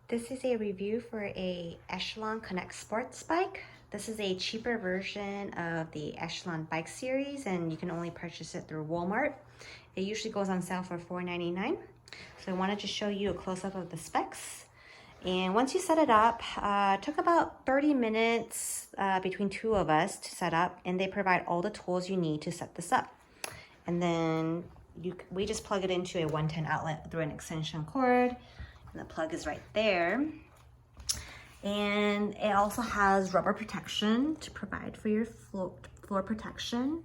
This is a review for a Echelon Connect Sports bike. This is a cheaper version of the Echelon bike series, and you can only purchase it through Walmart. It usually goes on sale for $4.99. So I wanted to show you a close-up of the specs. And once you set it up, it took about 30 minutes between two of us to set up, and they provide all the tools you need to set this up. And then we just plug it into a 110 outlet through an extension cord. And the plug is right there. And it also has rubber protection to provide for your floor protection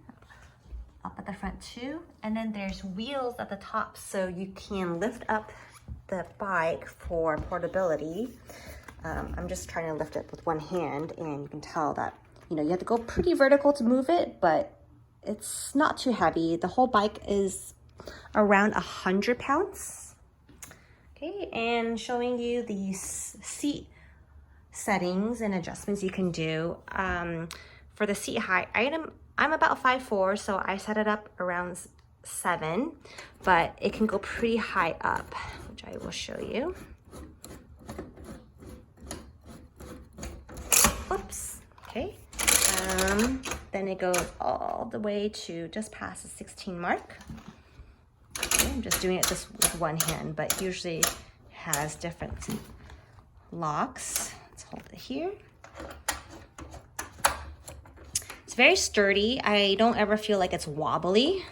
up at the front too. And then there's wheels at the top so you can lift up the bike for portability. I'm just trying to lift it with one hand, and you can tell that, you have to go pretty vertical to move it, but it's not too heavy. The whole bike is around 100 pounds. Okay, and showing you the seat settings and adjustments you can do. For the seat height, I'm about 5'4", so I set it up around 7, but it can go pretty high up, which I will show you. Whoops, okay. Then it goes all the way to just past the 16 mark. I'm just doing it just with one hand, but usually has different locks. Let's hold it here. It's very sturdy. I don't ever feel like it's wobbly.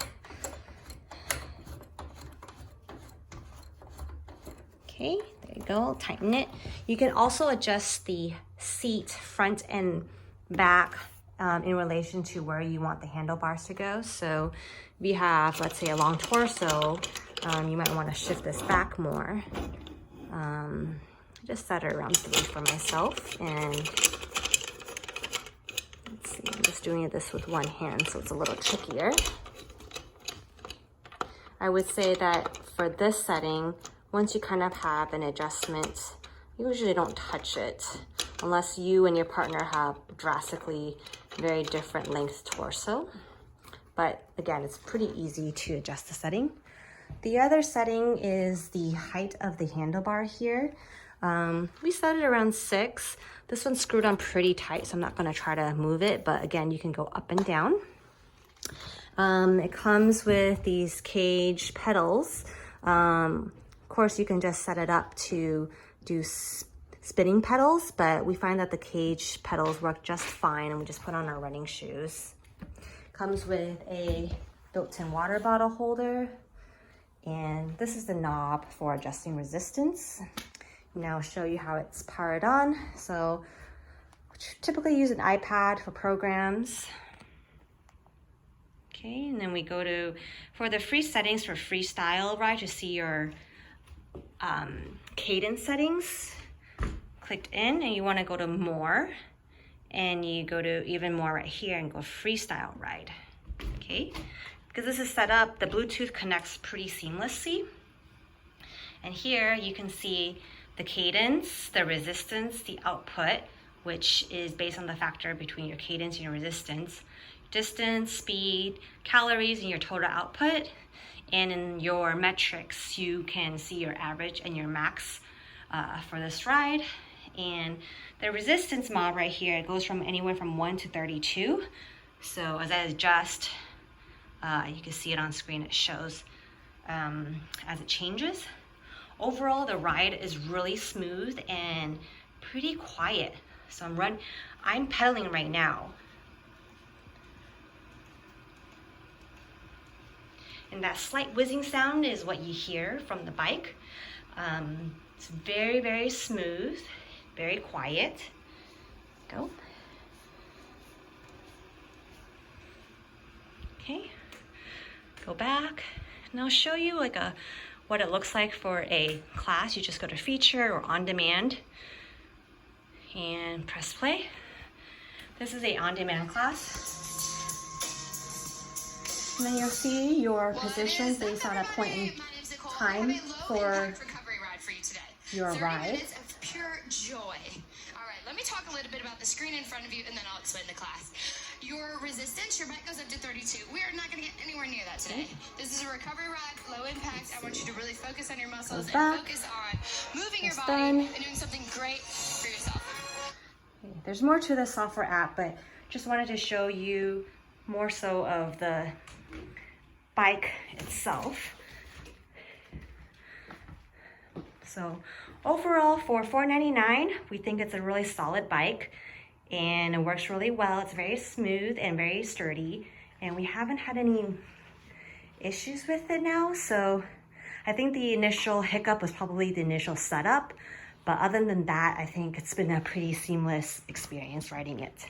Okay, there you go, tighten it. You can also adjust the seat front and back in relation to where you want the handlebars to go. So if you have, let's say, a long torso, you might want to shift this back more. Just set it around 3 for myself, and let's see, I'm just doing this with one hand, so it's a little trickier. I would say that for this setting, once you kind of have an adjustment, you usually don't touch it unless you and your partner have drastically very different length torso. But again, it's pretty easy to adjust the setting. The other setting is the height of the handlebar here. We set it around 6. This one's screwed on pretty tight, so I'm not gonna try to move it, but again, you can go up and down. It comes with these cage pedals. Of course, you can just set it up to do spinning pedals, but we find that the cage pedals work just fine, and we just put on our running shoes. Comes with a built-in water bottle holder, and this is the knob for adjusting resistance. Now I'll show you how it's powered on. So typically use an iPad for programs. Okay, and then we go to, for the free settings for freestyle ride, to see your cadence settings. Clicked in, and you want to go to more, and you go to even more right here and go freestyle ride. Okay, because this is set up, the Bluetooth connects pretty seamlessly. And here you can see the cadence, the resistance, the output, which is based on the factor between your cadence and your resistance, distance, speed, calories, and your total output. And in your metrics, you can see your average and your max for this ride. And the resistance knob right here, it goes from anywhere from 1 to 32. So as I adjust, you can see it on screen, it shows as it changes. Overall, the ride is really smooth and pretty quiet. So I'm pedaling right now. And that slight whizzing sound is what you hear from the bike. It's very, very smooth, very quiet. Go. Okay, go back. And I'll show you what it looks like for a class. You just go to feature or on demand and press play. This is a on-demand class. And then you'll see your position based on a point in time for your ride. Of pure joy. All right, let me talk a little bit about the screen in front of you, and then I'll explain the class. Your resistance, your bike goes up to 32. We are not going to get anywhere near that today. This is a recovery ride, low impact. I want you to really focus on your muscles and focus on time moving your That's body done. and doing something great for yourself. There's more to the software app, but just wanted to show you more so of the bike itself. So overall, for $4.99, we think it's a really solid bike and it works really well. It's very smooth and very sturdy, and we haven't had any issues with it now. So I think the initial hiccup was probably the initial setup, but other than that, I think it's been a pretty seamless experience riding it.